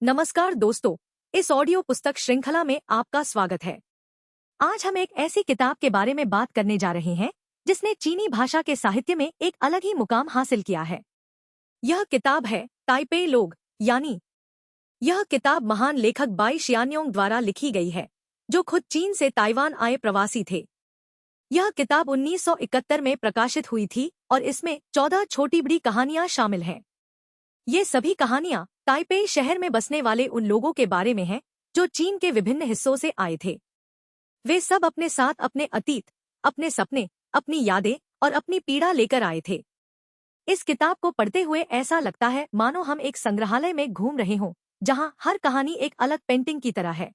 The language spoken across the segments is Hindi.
नमस्कार दोस्तों, इस ऑडियो पुस्तक श्रृंखला में आपका स्वागत है। आज हम एक ऐसी किताब के बारे में बात करने जा रहे हैं जिसने चीनी भाषा के साहित्य में एक अलग ही मुकाम हासिल किया है। यह किताब है ताइपेई लोग यानी। यह किताब महान लेखक बाई शियान्योंग द्वारा लिखी गई है, जो खुद चीन से ताइवान आए प्रवासी थे। यह किताब 1971 में प्रकाशित हुई थी और इसमें 14 छोटी बड़ी कहानियां शामिल हैं। ये सभी कहानियां ताइपेई शहर में बसने वाले उन लोगों के बारे में हैं जो चीन के विभिन्न हिस्सों से आए थे। वे सब अपने साथ अपने अतीत, अपने सपने, अपनी यादें और अपनी पीड़ा लेकर आए थे। इस किताब को पढ़ते हुए ऐसा लगता है मानो हम एक संग्रहालय में घूम रहे हों, जहां हर कहानी एक अलग पेंटिंग की तरह है।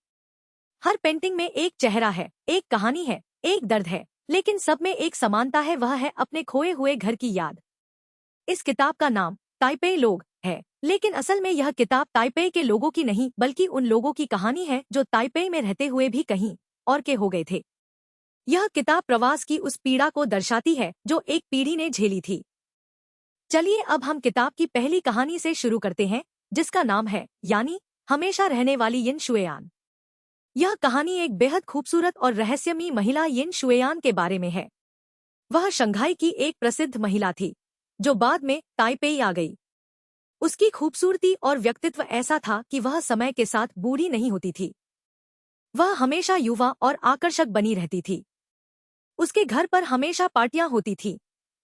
हर पेंटिंग में एक चेहरा है, एक कहानी है, एक दर्द है, लेकिन सब में एक समानता है, वह है अपने खोए हुए घर की याद। इस किताब का नाम ताइपेई लोग है, लेकिन असल में यह किताब ताइपेई के लोगों की नहीं बल्कि उन लोगों की कहानी है जो ताइपेई में रहते हुए भी कहीं और के हो गए थे। यह किताब प्रवास की उस पीड़ा को दर्शाती है जो एक पीढ़ी ने झेली थी। चलिए अब हम किताब की पहली कहानी से शुरू करते हैं, जिसका नाम है यानी हमेशा रहने वाली यिन शुएयान। यह कहानी एक बेहद खूबसूरत और रहस्यमयी महिला यिन शुएयान के बारे में है। वह शंघाई की एक प्रसिद्ध महिला थी जो बाद में ताइपेई आ गई। उसकी खूबसूरती और व्यक्तित्व ऐसा था कि वह समय के साथ बूढ़ी नहीं होती थी। वह हमेशा युवा और आकर्षक बनी रहती थी। उसके घर पर हमेशा पार्टियां होती थीं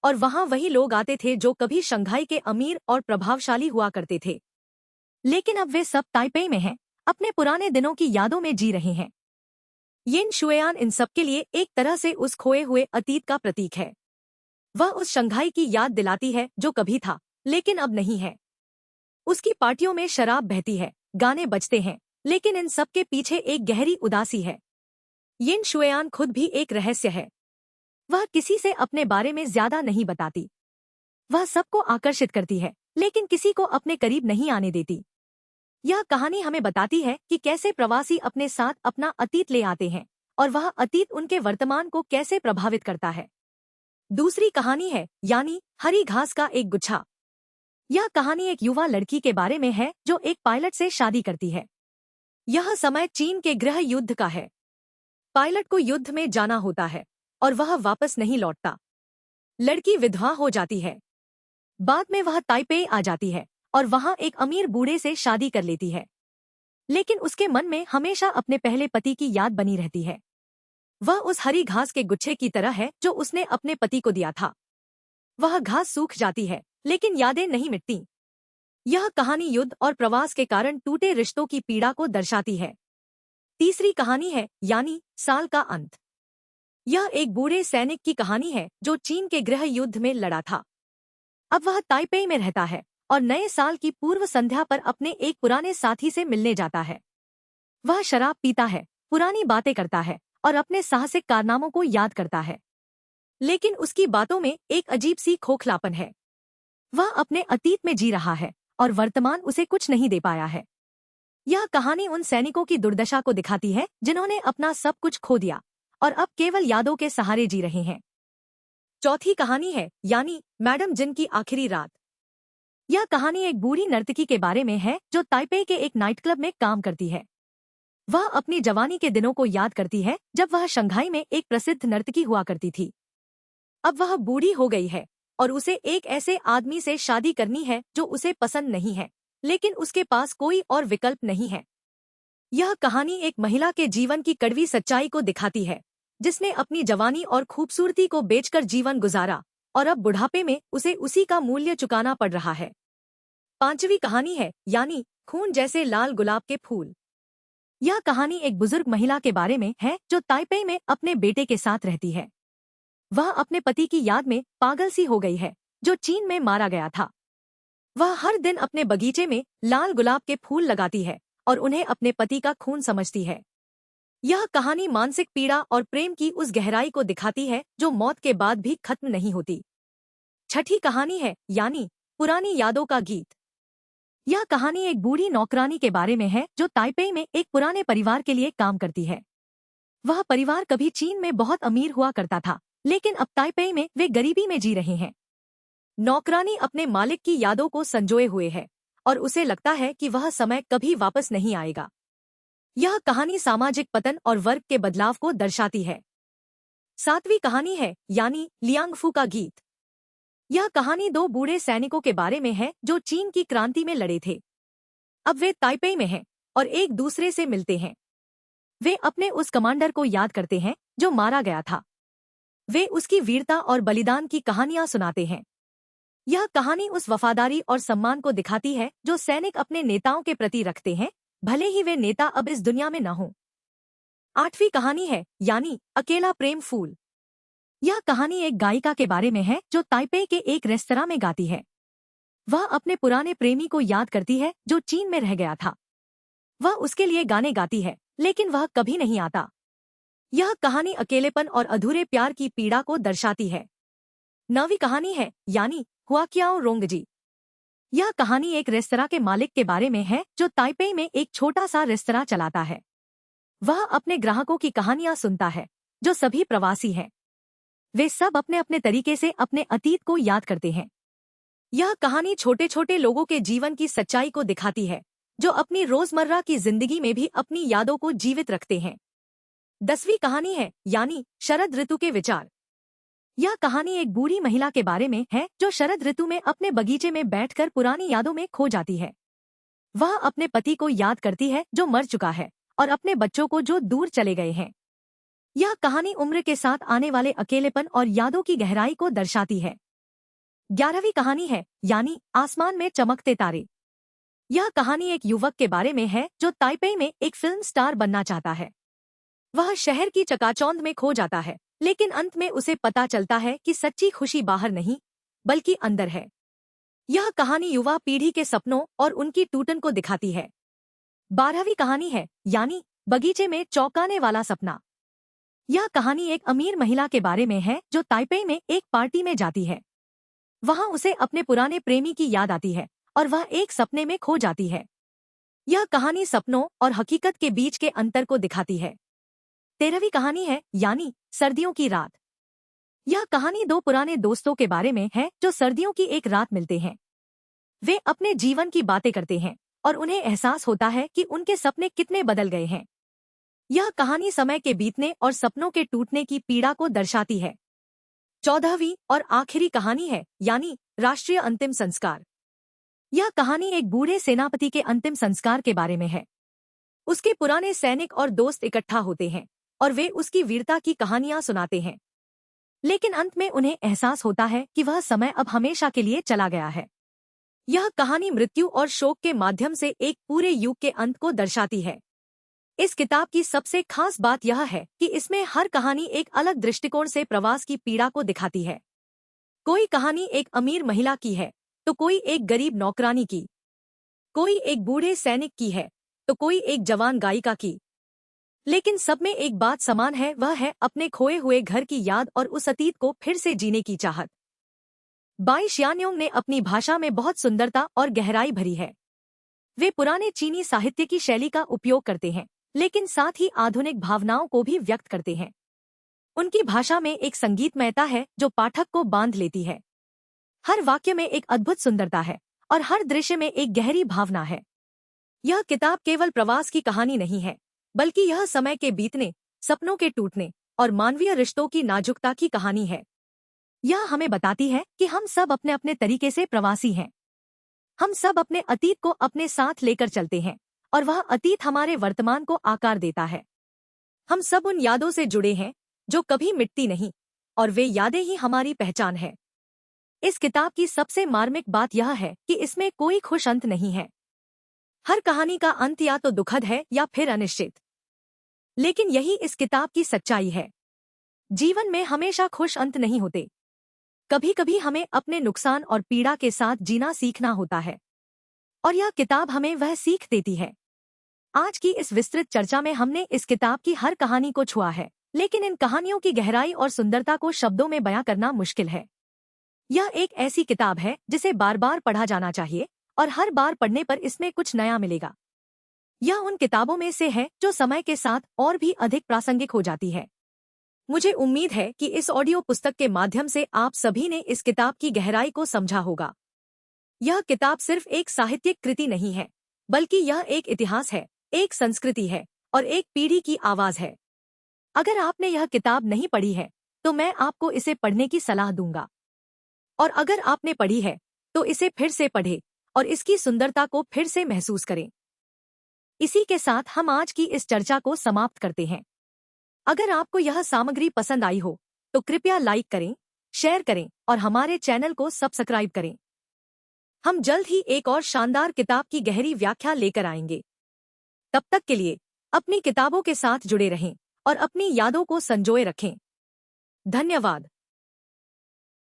और वहां वही लोग आते थे जो कभी शंघाई के अमीर और प्रभावशाली हुआ करते थे। लेकिन अब वे सब ताइपेई में हैं, अपने पुराने दिनों की यादों में जी रहे हैं। यिन शुएयान इन सब के लिए एक तरह से उस खोए हुए अतीत का प्रतीक है। वह उस शंघाई की याद दिलाती है जो कभी था लेकिन अब नहीं है। उसकी पार्टियों में शराब बहती है, गाने बजते हैं, लेकिन इन सब के पीछे एक गहरी उदासी है। यिन शुएयान खुद भी एक रहस्य है। वह किसी से अपने बारे में ज्यादा नहीं बताती। वह सबको आकर्षित करती है, लेकिन किसी को अपने करीब नहीं आने देती। यह कहानी हमें बताती है कि कैसे प्रवासी अपने साथ अपना अतीत ले आते हैं और वह अतीत उनके वर्तमान को कैसे प्रभावित करता है। दूसरी कहानी है यानी हरी घास का एक गुच्छा। यह कहानी एक युवा लड़की के बारे में है जो एक पायलट से शादी करती है। यह समय चीन के गृह युद्ध का है। पायलट को युद्ध में जाना होता है और वह वापस नहीं लौटता। लड़की विधवा हो जाती है। बाद में वह ताइपेई आ जाती है और वहां एक अमीर बूढ़े से शादी कर लेती है, लेकिन उसके मन में हमेशा अपने पहले पति की याद बनी रहती है। वह उस हरी घास के गुच्छे की तरह है जो उसने अपने पति को दिया था। वह घास सूख जाती है लेकिन यादें नहीं मिटती। यह कहानी युद्ध और प्रवास के कारण टूटे रिश्तों की पीड़ा को दर्शाती है। तीसरी कहानी है यानी साल का अंत। यह एक बूढ़े सैनिक की कहानी है जो चीन के गृह युद्ध में लड़ा था। अब वह ताइपेई में रहता है और नए साल की पूर्व संध्या पर अपने एक पुराने साथी से मिलने जाता है। वह शराब पीता है, पुरानी बातें करता है और अपने साहसिक कारनामों को याद करता है, लेकिन उसकी बातों में एक अजीब सी खोखलापन है। वह अपने अतीत में जी रहा है और वर्तमान उसे कुछ नहीं दे पाया है। यह कहानी उन सैनिकों की दुर्दशा को दिखाती है जिन्होंने अपना सब कुछ खो दिया और अब केवल यादों के सहारे जी रहे हैं। चौथी कहानी है यानी मैडम जिन की आखिरी रात। यह कहानी एक बूढ़ी नर्तकी के बारे में है जो ताइपेई के एक नाइट क्लब में काम करती है। वह अपनी जवानी के दिनों को याद करती है जब वह शंघाई में एक प्रसिद्ध नर्तकी हुआ करती थी। अब वह बूढ़ी हो गई है और उसे एक ऐसे आदमी से शादी करनी है जो उसे पसंद नहीं है, लेकिन उसके पास कोई और विकल्प नहीं है। यह कहानी एक महिला के जीवन की कड़वी सच्चाई को दिखाती है, जिसने अपनी जवानी और खूबसूरती को बेचकर जीवन गुजारा और अब बुढ़ापे में उसे उसी का मूल्य चुकाना पड़ रहा है। पांचवी कहानी है यानी खून जैसे लाल गुलाब के फूल। यह कहानी एक बुजुर्ग महिला के बारे में है जो ताइपेई में अपने बेटे के साथ रहती है। वह अपने पति की याद में पागल सी हो गई है जो चीन में मारा गया था। वह हर दिन अपने बगीचे में लाल गुलाब के फूल लगाती है और उन्हें अपने पति का खून समझती है। यह कहानी मानसिक पीड़ा और प्रेम की उस गहराई को दिखाती है जो मौत के बाद भी खत्म नहीं होती। छठी कहानी है यानी पुरानी यादों का गीत। यह कहानी एक बूढ़ी नौकरानी के बारे में है जो ताइपेई में एक पुराने परिवार के लिए काम करती है। वह परिवार कभी चीन में बहुत अमीर हुआ करता था, लेकिन अब ताइपेई में वे गरीबी में जी रहे हैं। नौकरानी अपने मालिक की यादों को संजोए हुए है और उसे लगता है कि वह समय कभी वापस नहीं आएगा। यह कहानी सामाजिक पतन और वर्ग के बदलाव को दर्शाती है। 7वीं कहानी है यानी लियांगफू का गीत। यह कहानी दो बूढ़े सैनिकों के बारे में है जो चीन की क्रांति में लड़े थे। अब वे ताइपेई में हैं और एक दूसरे से मिलते हैं। वे अपने उस कमांडर को याद करते हैं जो मारा गया था। वे उसकी वीरता और बलिदान की कहानियां सुनाते हैं। यह कहानी उस वफादारी और सम्मान को दिखाती है जो सैनिक अपने नेताओं के प्रति रखते हैं, भले ही वे नेता अब इस दुनिया में न हों। 8वीं कहानी है यानी अकेला प्रेम फूल। यह कहानी एक गायिका के बारे में है जो ताइपेई के एक रेस्तरां में गाती है। वह अपने पुराने प्रेमी को याद करती है जो चीन में रह गया था। वह उसके लिए गाने गाती है लेकिन वह कभी नहीं आता। यह कहानी अकेलेपन और अधूरे प्यार की पीड़ा को दर्शाती है। 9वीं कहानी है यानी हुआक्याओ रोंगजी। यह कहानी एक रेस्तरां के मालिक के बारे में है जो ताइपेई में एक छोटा सा रेस्तरां चलाता है। वह अपने ग्राहकों की कहानियां सुनता है जो सभी प्रवासी हैं। वे सब अपने अपने तरीके से अपने अतीत को याद करते हैं। यह कहानी छोटे छोटे लोगों के जीवन की सच्चाई को दिखाती है जो अपनी रोजमर्रा की जिंदगी में भी अपनी यादों को जीवित रखते हैं। 10वीं कहानी है यानी शरद ऋतु के विचार। यह कहानी एक बूढ़ी महिला के बारे में है जो शरद ऋतु में अपने बगीचे में बैठकर पुरानी यादों में खो जाती है। वह अपने पति को याद करती है जो मर चुका है और अपने बच्चों को जो दूर चले गए हैं। यह कहानी उम्र के साथ आने वाले अकेलेपन और यादों की गहराई को दर्शाती है। 11वीं कहानी है यानी आसमान में चमकते तारे। यह कहानी एक युवक के बारे में है जो ताइपेई में एक फिल्म स्टार बनना चाहता है। वह शहर की चकाचौंध में खो जाता है लेकिन अंत में उसे पता चलता है कि सच्ची खुशी बाहर नहीं बल्कि अंदर है। यह कहानी युवा पीढ़ी के सपनों और उनकी टूटन को दिखाती है। 12वीं कहानी है यानी बगीचे में चौंकाने वाला सपना। यह कहानी एक अमीर महिला के बारे में है जो ताइपेई में एक पार्टी में जाती है। वहां उसे अपने पुराने प्रेमी की याद आती है और वह एक सपने में खो जाती है। यह कहानी सपनों और हकीकत के बीच के अंतर को दिखाती है। 13वीं कहानी है यानी सर्दियों की रात। यह कहानी दो पुराने दोस्तों के बारे में है जो सर्दियों की एक रात मिलते हैं। वे अपने जीवन की बातें करते हैं और उन्हें एहसास होता है कि उनके सपने कितने बदल गए हैं। यह कहानी समय के बीतने और सपनों के टूटने की पीड़ा को दर्शाती है। 14वीं और आखिरी कहानी है यानी राष्ट्रीय अंतिम संस्कार। यह कहानी एक बूढ़े सेनापति के अंतिम संस्कार के बारे में है। उसके पुराने सैनिक और दोस्त इकट्ठा होते हैं और वे उसकी वीरता की कहानियां सुनाते हैं, लेकिन अंत में उन्हें एहसास होता है कि वह समय अब हमेशा के लिए चला गया है। यह कहानी मृत्यु और शोक के माध्यम से एक पूरे युग के अंत को दर्शाती है। इस किताब की सबसे खास बात यह है कि इसमें हर कहानी एक अलग दृष्टिकोण से प्रवास की पीड़ा को दिखाती है। कोई कहानी एक अमीर महिला की है तो कोई एक गरीब नौकरानी की, कोई एक बूढ़े सैनिक की है तो कोई एक जवान गायिका की, लेकिन सब में एक बात समान है, वह है अपने खोए हुए घर की याद और उस अतीत को फिर से जीने की चाहत। बाई शियान्योंग ने अपनी भाषा में बहुत सुंदरता और गहराई भरी है। वे पुराने चीनी साहित्य की शैली का उपयोग करते हैं लेकिन साथ ही आधुनिक भावनाओं को भी व्यक्त करते हैं। उनकी भाषा में एक संगीतमयता है जो पाठक को बांध लेती है। हर वाक्य में एक अद्भुत सुंदरता है और हर दृश्य में एक गहरी भावना है। यह किताब केवल प्रवास की कहानी नहीं है बल्कि यह समय के बीतने, सपनों के टूटने और मानवीय रिश्तों की नाजुकता की कहानी है। यह हमें बताती है कि हम सब अपने अपने तरीके से प्रवासी हैं। हम सब अपने अतीत को अपने साथ लेकर चलते हैं और वह अतीत हमारे वर्तमान को आकार देता है। हम सब उन यादों से जुड़े हैं जो कभी मिटती नहीं और वे यादें ही हमारी पहचान है। इस किताब की सबसे मार्मिक बात यह है कि इसमें कोई खुश अंत नहीं है। हर कहानी का अंत या तो दुखद है या फिर अनिश्चित, लेकिन यही इस किताब की सच्चाई है। जीवन में हमेशा खुश अंत नहीं होते। कभी कभी हमें अपने नुकसान और पीड़ा के साथ जीना सीखना होता है और यह किताब हमें वह सीख देती है। आज की इस विस्तृत चर्चा में हमने इस किताब की हर कहानी को छुआ है, लेकिन इन कहानियों की गहराई और सुंदरता को शब्दों में बयां करना मुश्किल है। यह एक ऐसी किताब है जिसे बार बार पढ़ा जाना चाहिए और हर बार पढ़ने पर इसमें कुछ नया मिलेगा। यह उन किताबों में से है जो समय के साथ और भी अधिक प्रासंगिक हो जाती है। मुझे उम्मीद है कि इस ऑडियो पुस्तक के माध्यम से आप सभी ने इस किताब की गहराई को समझा होगा। यह किताब सिर्फ एक साहित्यिक कृति नहीं है, बल्कि यह एक इतिहास है, एक संस्कृति है और एक पीढ़ी की आवाज है। अगर आपने यह किताब नहीं पढ़ी है, तो मैं आपको इसे पढ़ने की सलाह दूंगा। और अगर आपने पढ़ी है, तो इसे फिर से पढ़ें और इसकी सुंदरता को फिर से महसूस करें। इसी के साथ हम आज की इस चर्चा को समाप्त करते हैं। अगर आपको यह सामग्री पसंद आई हो, तो कृपया लाइक करें, शेयर करें और हमारे चैनल को सब्सक्राइब करें। हम जल्द ही एक और शानदार किताब की गहरी व्याख्या लेकर आएंगे। तब तक के लिए अपनी किताबों के साथ जुड़े रहें और अपनी यादों को संजोए रखें। धन्यवाद।